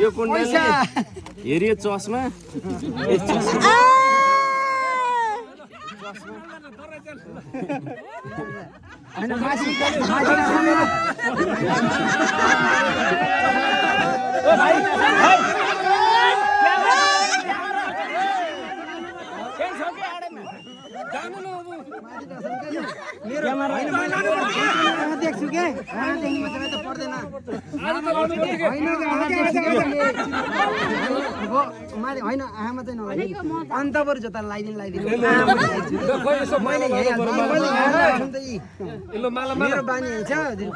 यो कुण्डली हेरियो चस्मा होइन आमा चाहिँ नभए अन्त बरु जता लगाइदिनु मेरो बानी छ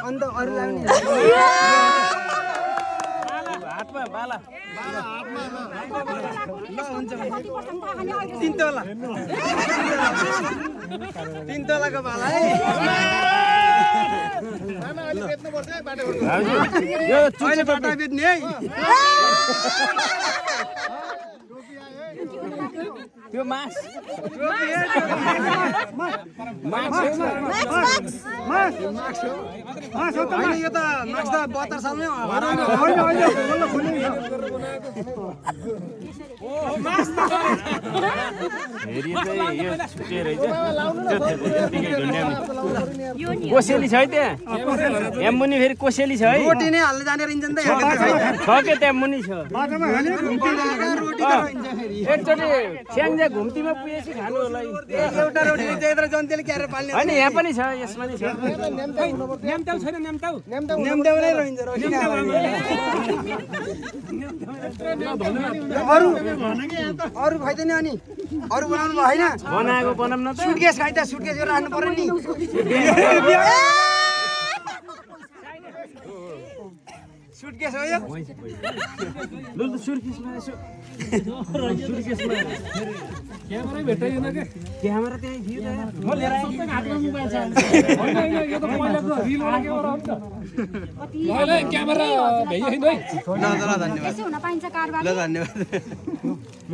अन्त अरू लगाउने तीन तलाको बाला है बाटा बेच्ने है त्यो मास होइन यो त माक्स त 72 सालमै कोसेली छ है त्यहाँ यहाँ मुनि फेरि कोसेली छ है रोटी नै हाल्न जाने इन्जन त छ के त्यहाँ मुनि छ एकचोटि स्याङ्जा घुम्तीमा पुगेपछि खानु होला एउटा रोटी चाहिँ जनताले क्यारे पाल्ने होइन यहाँ पनि छ यसमा नि छ न्याम्ताउ छैन न्याम्ताउ न्याम्ताउ नै रहन्छ रोटी अरू खाइदैन अनि अरू बनाउनु भयो होइन बनाएको बनाउन न त सुटकेस खाइ त सुटकेस गरेर राख्नु पर्यो नि सुटकेस हो यो लु सुर्केसमा क्यामेरै भेटाइएन के क्यामेरा त्यही थियो त म लिएर आएँ हातमा मोबाइल छ होइन यो त पहिलाको रिलवाला क्यामेरा हो नि त ल क्यामेरा भ्याइयो है ल धन्यवाद ल धन्यवाद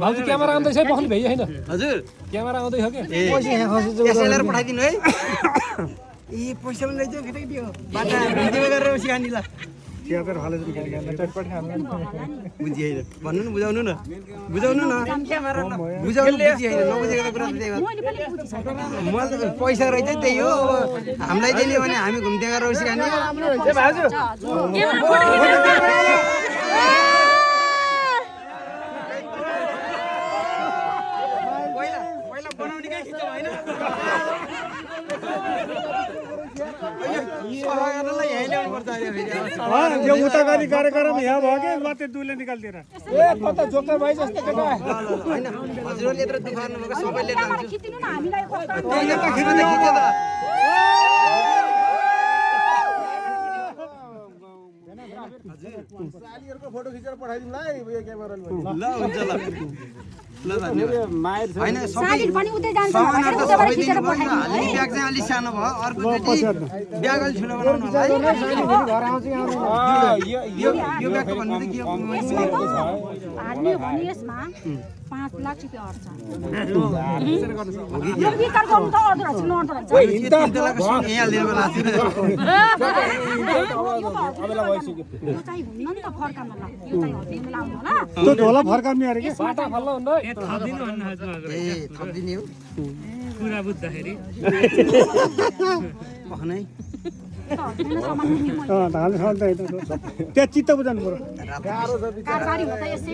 भाउजू क्यामेरा आउँदैछ पखली भ्याइयो हैन हजुर क्यामेरा आउँदैछ के एसएलआर पठाइदिनु है ए पैसा पनि लैजाऊ केटाकेटी हो बाटा भिडियो गरेर सिकानी ल बुझिएन भन्नु न बुझाउनु न बुझाउनु न बुझाउनु बुझिएन नबुझेको कुरा त्यही हो मलाई त पैसा रहेछ त्यही हो अब हामीलाई दिने भने हामी घुम्दै गएर सिकानी ए भाउजू पहिला बनाउने के खिच्छ हैन यो उता गरी कार्यक्रम यहाँ भयो के मात्रै दुले निकाल्दिएर ए कता जोकर भाइ जस्तो केटा हैन हजुरले यत्रो दुख गर्नुभएको सबैले जान्छ खिच्दिनु न हामीलाई कस्तो खिच्छ त सालीहरुको फोटो खिचेर पठाइदिनु ल यो क्यामेराले ल हुन्छ ल ल धन्यवाद मायर छ हैन साली पनि उतै जान्छ सामानहरु त उतैबाट सबै खिचेर दिनु पर्छ पठाइदिनु अलि ब्याग चाहिँ अलि सानो भयो अर्को चाहिँ ब्याग अलि ठुलो बनाउनु होला है घर आउँछ यो ब्याग त भन्नु त के हो हाल्ने भने यसमा 5 लाख रुपैयाँ अट्छ यो विचार गर्नु त अर्धो रहेछ नर्धो रहेछ यो 3 तलाको सुन यहाँ हाल्दिनु पर्ला अबेला भइसक्यो यो चाहिँ हुन्न नि त फर्काउन ल यो चाहिँ हटिनु लाउनु होला त्यो ढोला फर्काउने अरे के बाटा फल्ल हुन्न ए थपिदिनु भन्नु हजुर ए थपिदिने हो कुरा बुझ्दाखेरि पखनै धान खान्छ त्यहाँ चित्त बुझाउनु पर्यो कारबारी हो त यसै